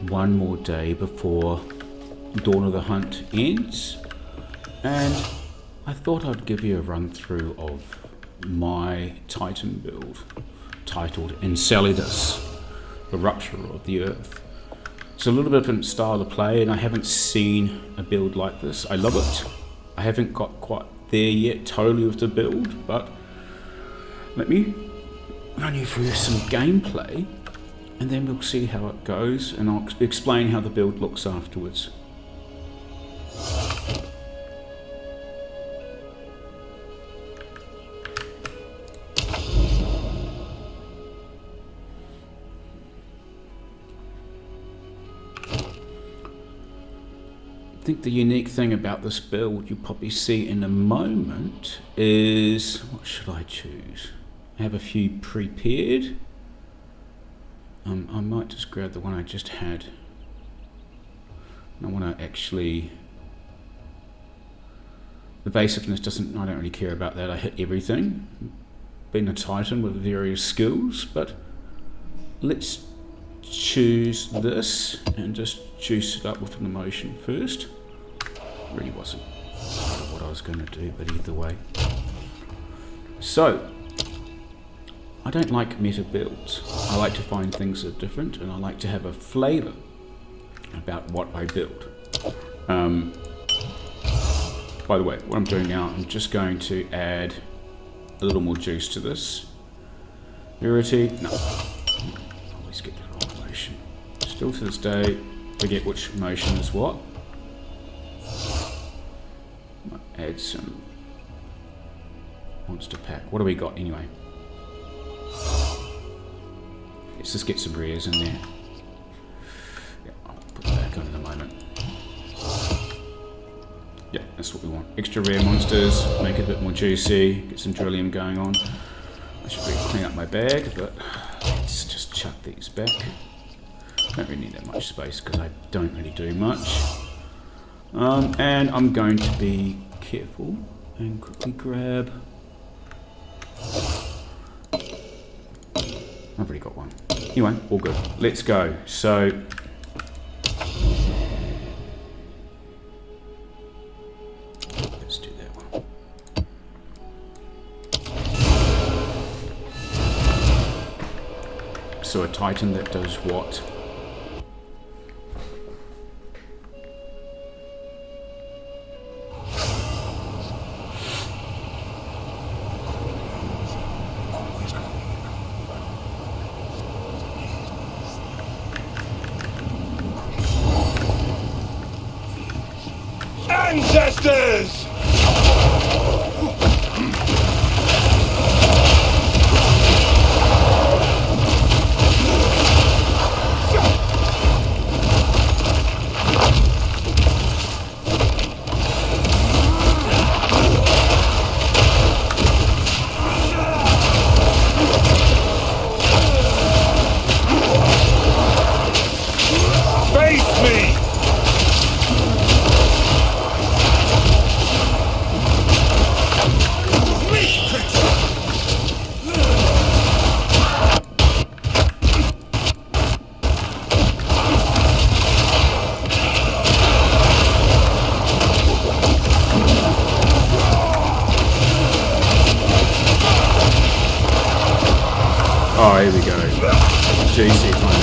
one more day before Dawn of the Hunt ends, and I thought I'd give you a run through of my Titan build titled Enceladus, Eruption of the Earth. It's a little bit different style of play, and I haven't seen a build like this. I love it. I haven't got quite there yet totally with the build, but let me run you through some gameplay and then we'll see how it goes, and I'll explain how the build looks afterwards. I think the unique thing about this build you'll probably see in a moment is, what should I choose? I have a few prepared. I might just grab the one I just had. I want to actually, evasiveness doesn't, I don't really care about that. I hit everything. Being a Titan with various skills, but let's choose this and just juice it up with an emotion first. Really wasn't what I was going to do, but either way. So, I don't like meta builds. I like to find things that are different, and I like to have a flavour about what I build. By the way, what I'm doing now, I'm just going to add a little more juice to this. Purity, no. Always get the wrong emotion. Still to this day, forget which emotion is what. Add some monster pack. What do we got anyway? Let's just get some rares in there. Yeah, I'll put that back on in a moment. Yeah, that's what we want. Extra rare monsters, make it a bit more juicy, get some drillium going on. I should really clean up my bag, but let's just chuck these back. Don't really need that much space because I don't really do much. And I'm going to be careful and quickly grab. I've already got one. Anyway, all good. Let's go. So, let's do that one. So a Titan that does what? Ancestors! Face me! Oh, here we go. GC time.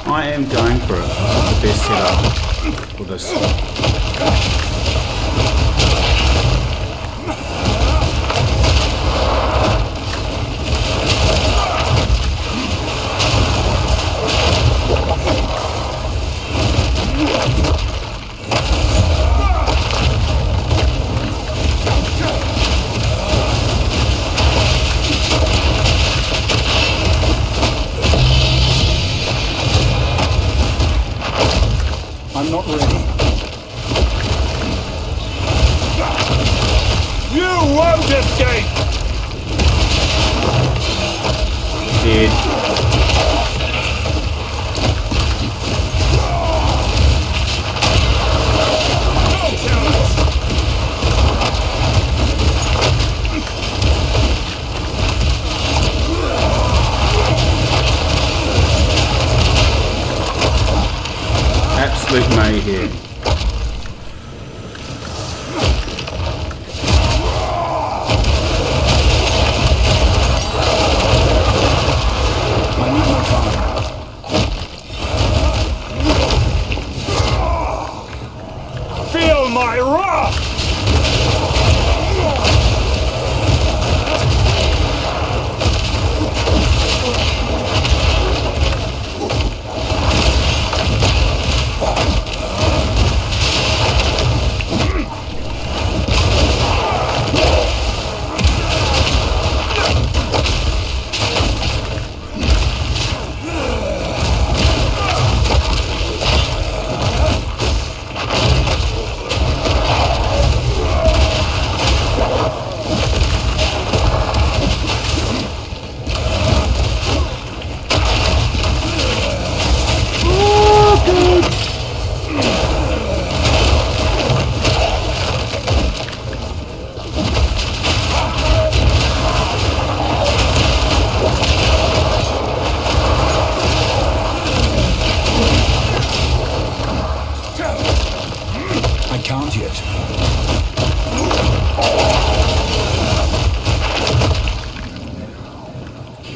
I am going for it. This is the best setup for this. Feel my wrath!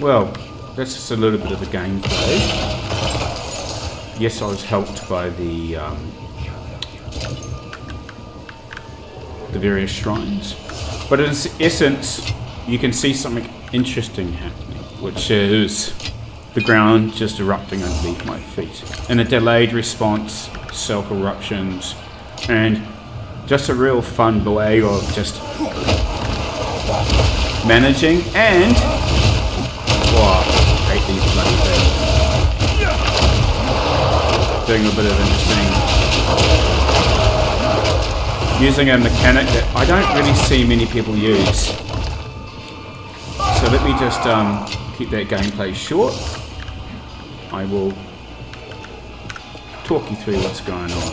Well, that's just a little bit of the gameplay. Yes, I was helped by the various shrines, but in essence, you can see something interesting happening, which is the ground just erupting underneath my feet, and a delayed response, self-eruptions, and just a real fun way of just managing and... Wow, I hate these bloody things. Doing a bit of interesting... Using a mechanic that I don't really see many people use. So let me just keep that gameplay short. I will talk you through what's going on.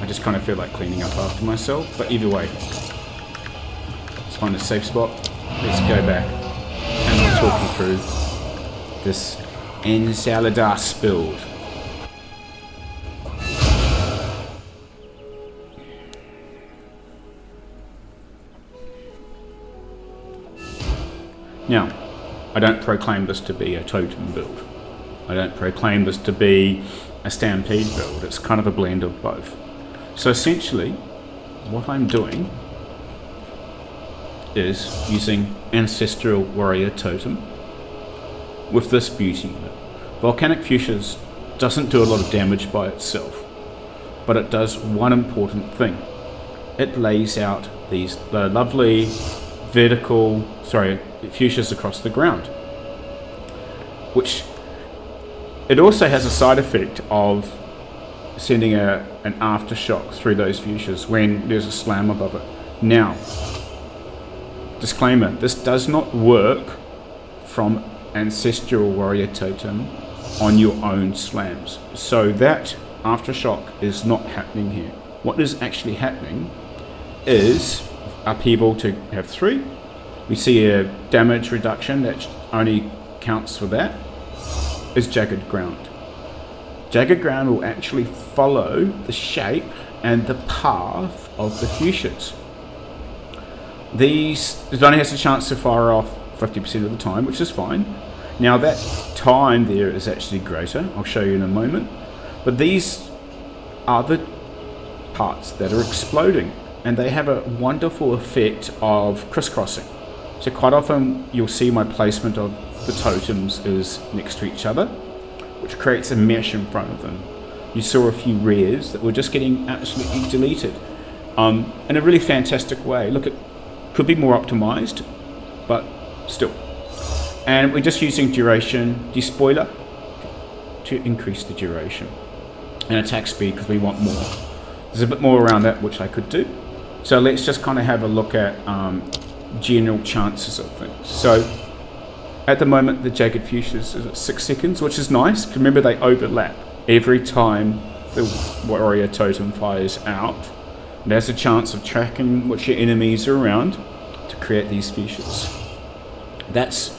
I just kind of feel like cleaning up after myself, but either way. Let's find a safe spot. Let's go back. And we'll talk you through this Enceladus build. Now, I don't proclaim this to be a totem build. I don't proclaim this to be a stampede build. It's kind of a blend of both. So essentially, what I'm doing is using Ancestral Warrior Totem with this beauty. Volcanic Fissures doesn't do a lot of damage by itself, but it does one important thing. It lays out the lovely vertical, fissures across the ground, which it also has a side effect of sending an aftershock through those fissures when there's a slam above it. Now, disclaimer, this does not work from Ancestral Warrior Totem on your own slams. So that aftershock is not happening here. What is actually happening is upheaval to have 3. We see a damage reduction that only counts for that, is jagged ground. Jagged ground will actually follow the shape and the path of the fissures. It only has a chance to fire off 50% of the time, which is fine. Now that time there is actually greater, I'll show you in a moment. But these are the parts that are exploding, and they have a wonderful effect of crisscrossing. So quite often you'll see my placement of the totems is next to each other, which creates a mesh in front of them. You saw a few rares that were just getting absolutely deleted in a really fantastic way. Look, it could be more optimized, but still. And we're just using duration despoiler to increase the duration, and attack speed because we want more. There's a bit more around that which I could do. So let's just kind of have a look at general chances of things. So at the moment the jagged fissures is at 6 seconds, which is nice. Remember, they overlap every time the warrior totem fires out. There's a chance of tracking which your enemies are around to create these fissures. That's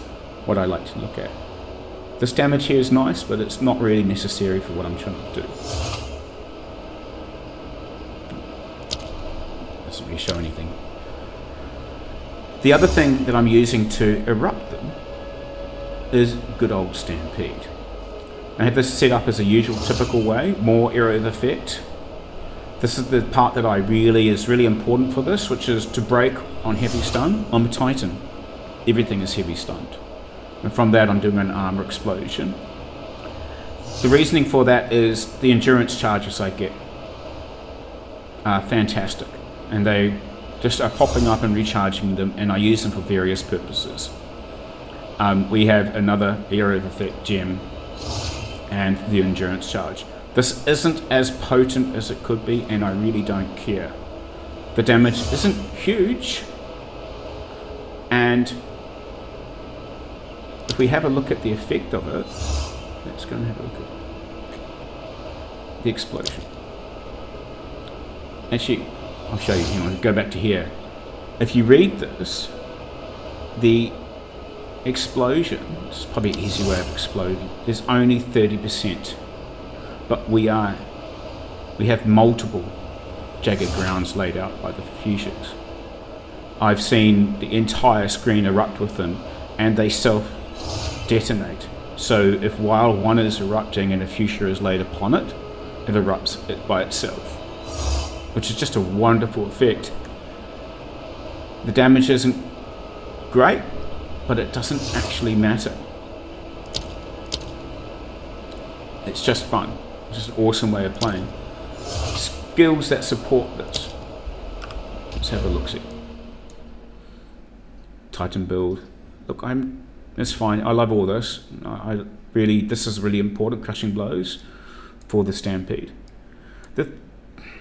what I like to look at. This damage here is nice, but it's not really necessary for what I'm trying to do. Doesn't really show anything. The other thing that I'm using to erupt them is good old stampede. I have this set up as a usual typical way, more area of effect. This is the part that is really important for this, which is to break on heavy stun. I'm a Titan. Everything is heavy stunned. And from that I'm doing an armor explosion. The reasoning for that is the endurance charges I get are fantastic. And they just are popping up and recharging them, and I use them for various purposes. We have another area of effect gem and the endurance charge. This isn't as potent as it could be, and I really don't care. The damage isn't huge, and if we have a look at the effect of it, let's go and have a look at the explosion. Actually, I'll show you, hang on, go back to here. If you read this, the explosion, this is probably an easy way of exploding, is only 30%. But we have multiple jagged grounds laid out by the fissures. I've seen the entire screen erupt with them, and they self-detonate. So if while one is erupting and a fissure is laid upon it, it erupts it by itself, which is just a wonderful effect. The damage isn't great, but it doesn't actually matter. It's just fun. It's just an awesome way of playing. Skills that support this. Let's have a look-see. Titan build. Look, it's fine. I love all this. This is really important, crushing blows for the Stampede.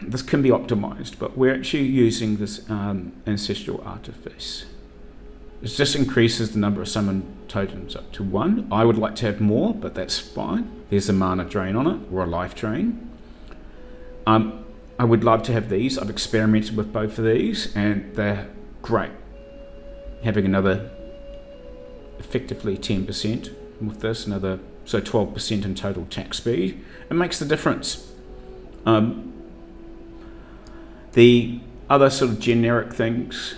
This can be optimized, but we're actually using this ancestral artifice. It just increases the number of summoned totems up to 1. I would like to have more, but that's fine. There's a mana drain on it, or a life drain. I would love to have these. I've experimented with both of these, and they're great. Having another, effectively 10% with this, so 12% in total attack speed. It makes the difference. The other sort of generic things,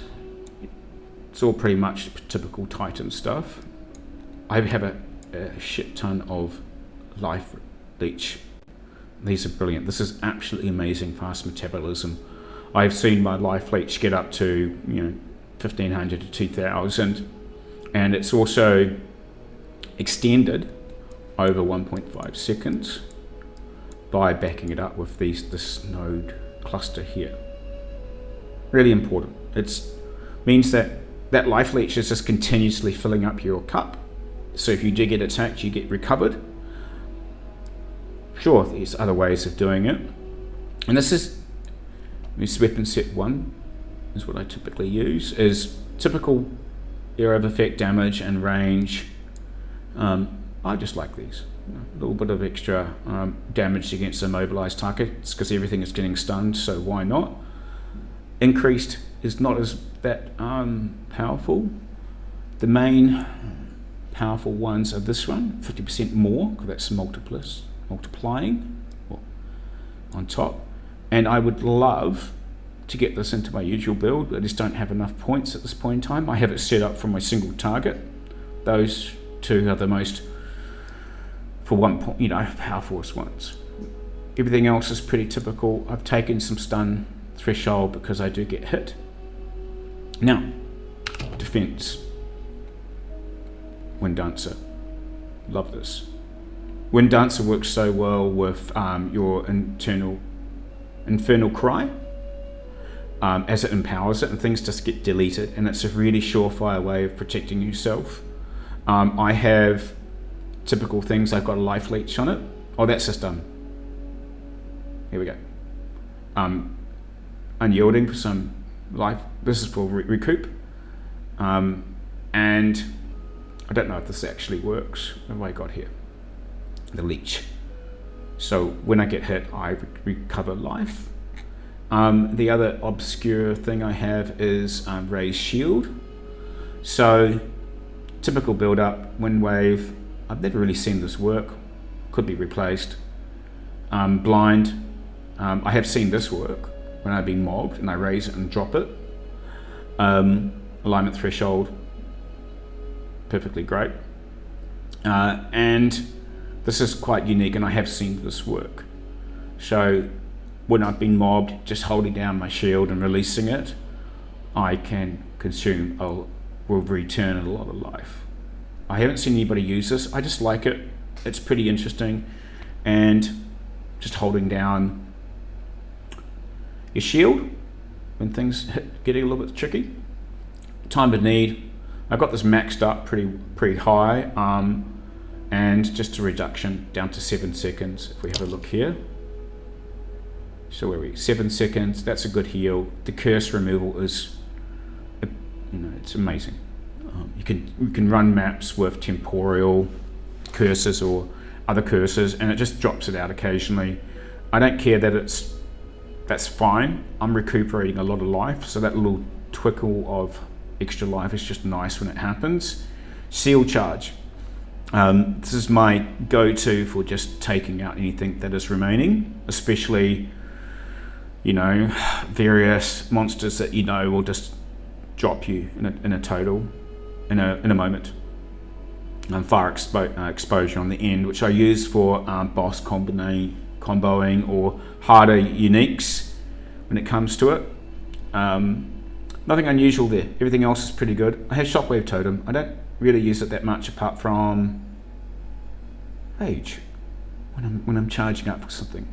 it's all pretty much typical Titan stuff. I have a shit ton of life leech. These are brilliant. This is absolutely amazing fast metabolism. I've seen my life leech get up to 1500 to 2000, and it's also extended over 1.5 seconds by backing it up with this node cluster here. Really important. It means that life leech is just continuously filling up your cup. So if you do get attacked, you get recovered. Sure, there's other ways of doing it. And this weapon set 1 is what I typically use, is typical area of effect damage and range. I just like these. A little bit of extra damage against a mobilized target. It's because everything is getting stunned, so why not? Increased is not as that powerful. The main powerful ones are this one, 50% more, because that's multiplying on top. And I would love to get this into my usual build. I just don't have enough points at this point in time. I have it set up for my single target. Those two are the most, for 1 point, powerfulest ones. Everything else is pretty typical. I've taken some stun threshold because I do get hit. Now, defense. Wind Dancer. Love this. Wind Dancer works so well with your Infernal Cry as it empowers it, and things just get deleted, and it's a really surefire way of protecting yourself. I have typical things. I've got a life leech on it. Oh, that's just done. Here we go. Unyielding for some life. This is for recoup. And I don't know if this actually works. What have I got here? The leech. So when I get hit, I recover life. The other obscure thing I have is raised shield. So typical build up, wind wave. I've never really seen this work. Could be replaced. Blind. I have seen this work when I've been mobbed and I raise it and drop it. Alignment threshold. Perfectly great. And this is quite unique, and I have seen this work. So when I've been mobbed, just holding down my shield and releasing it, I can consume, will return a lot of life. I haven't seen anybody use this. I just like it. It's pretty interesting. And just holding down your shield when things getting a little bit tricky. Time of need, I've got this maxed up pretty high, and just a reduction down to 7 seconds. If we have a look here, so where are we? 7 seconds. That's a good heal. The curse removal is, it's amazing. You can run maps with temporal curses or other curses, and it just drops it out occasionally. I don't care that that's fine. I'm recuperating a lot of life, so that little twinkle of extra life is just nice when it happens. Seal charge. This is my go-to for just taking out anything that is remaining, especially, various monsters that will just drop you in a total in a moment. Fire exposure on the end, which I use for boss comboing or harder uniques when it comes to it. Nothing unusual there. Everything else is pretty good. I have shockwave totem. I don't really use it that much apart from rage when I'm charging up for something.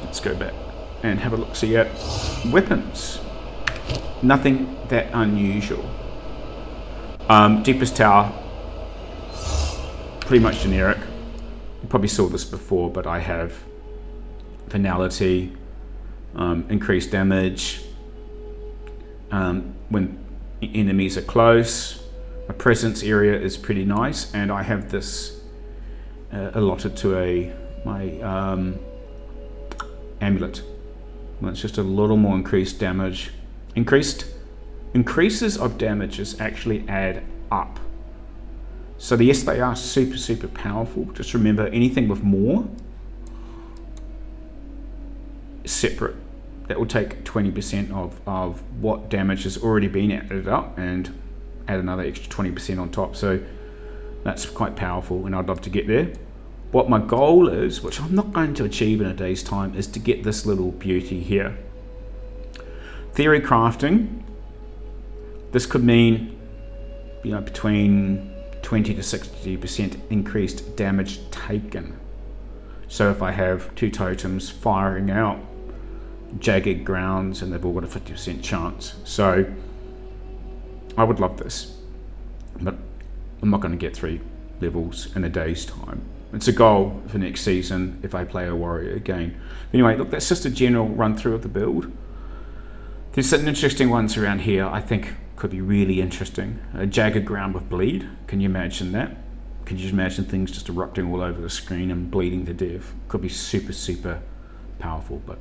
Let's go back and have a look. See at weapons. Nothing that unusual. Deepest tower, pretty much generic. You probably saw this before, but I have finality, increased damage when enemies are close. My presence area is pretty nice, and I have this allotted to my amulet. Well, it's just a little more increased damage. Increases of damages actually add up. So yes, they are super powerful. Just remember, anything with more is separate. That will take 20% of what damage has already been added up and add another extra 20% on top. So that's quite powerful, and I'd love to get there. What my goal is, which I'm not going to achieve in a day's time, is to get this little beauty here. Theory crafting. This could mean, between 20 to 60% increased damage taken. So if I have 2 totems firing out jagged grounds and they've all got a 50% chance. So I would love this, but I'm not going to get 3 levels in a day's time. It's a goal for next season if I play a warrior again. Anyway, look, that's just a general run through of the build. There's some interesting ones around here I think could be really interesting. A jagged ground with bleed. Can you imagine that? Can you imagine things just erupting all over the screen and bleeding to death? Could be super powerful, but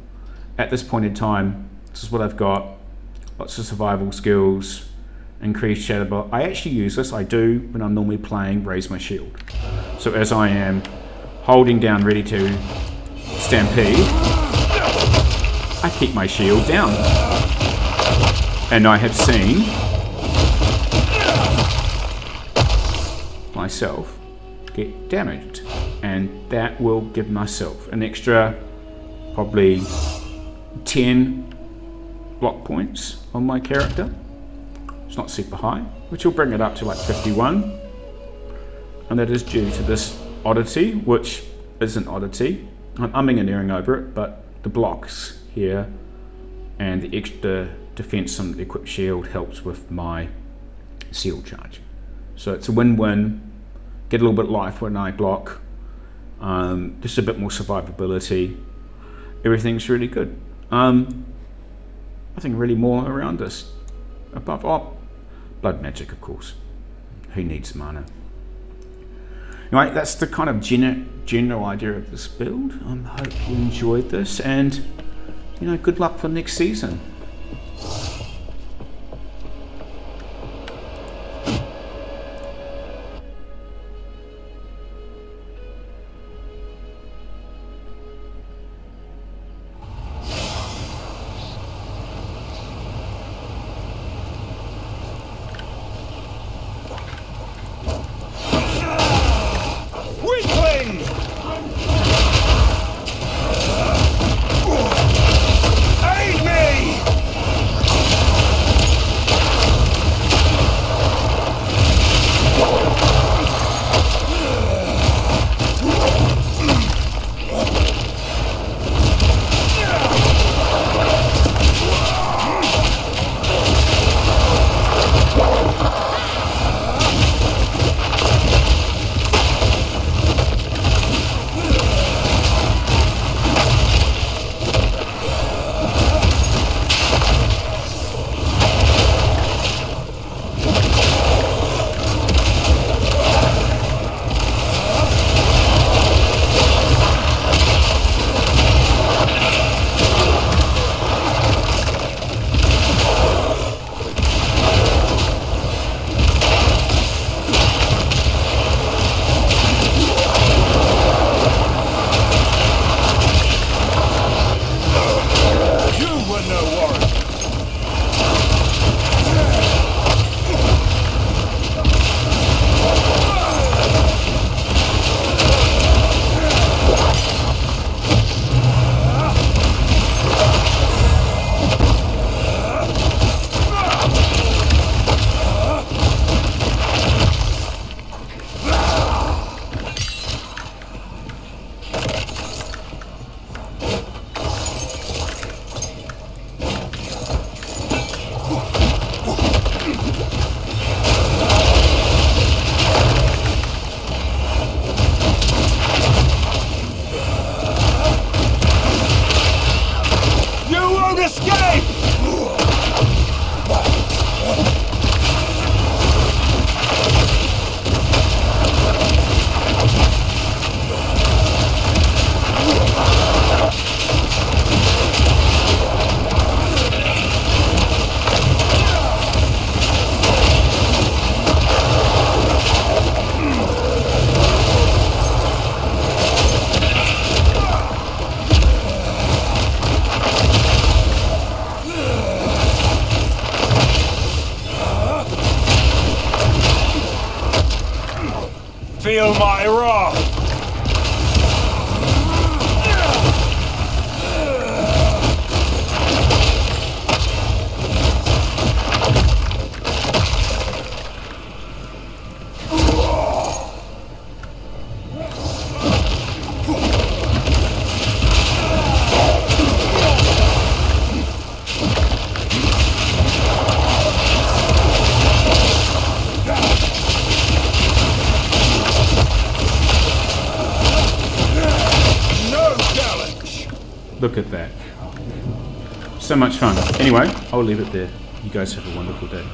at this point in time, this is what I've got. Lots of survival skills, increased shadow block. I actually use this. I do when I'm normally playing raise my shield. So as I am holding down ready to stampede, I keep my shield down. And I have seen myself get damaged, and that will give myself an extra probably 10 block points on my character. It's not super high, which will bring it up to like 51, and that is due to this oddity, which is an oddity. I'm umming and ahhing over it, but the blocks here and the extra defense on the equipped shield helps with my seal charge. So it's a win-win. Get a little bit of life when I block, just a bit more survivability. Everything's really good. Nothing really more around this above blood magic, of course. Who needs mana? Anyway, that's the kind of general idea of this build. I hope you enjoyed this, and good luck for next season. escape! Feel my wrath! Look at that. So much fun. Anyway, I'll leave it there. You guys have a wonderful day.